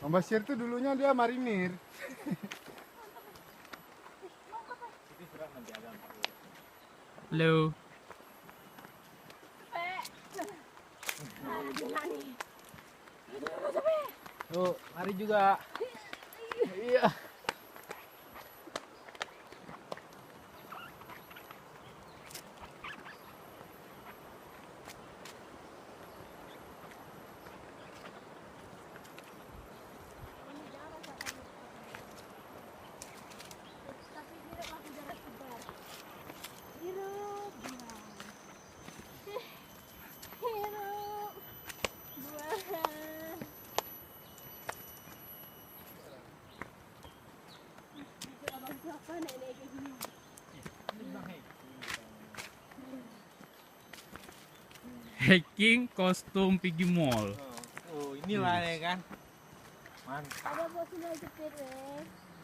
Om Basir tuh dulunya dia marinir. Halo. Tuh, lari juga. Iya. Hiking kostum pergi mall. Oh, inilah ya kan. Mantap. Ada bos mau jepit,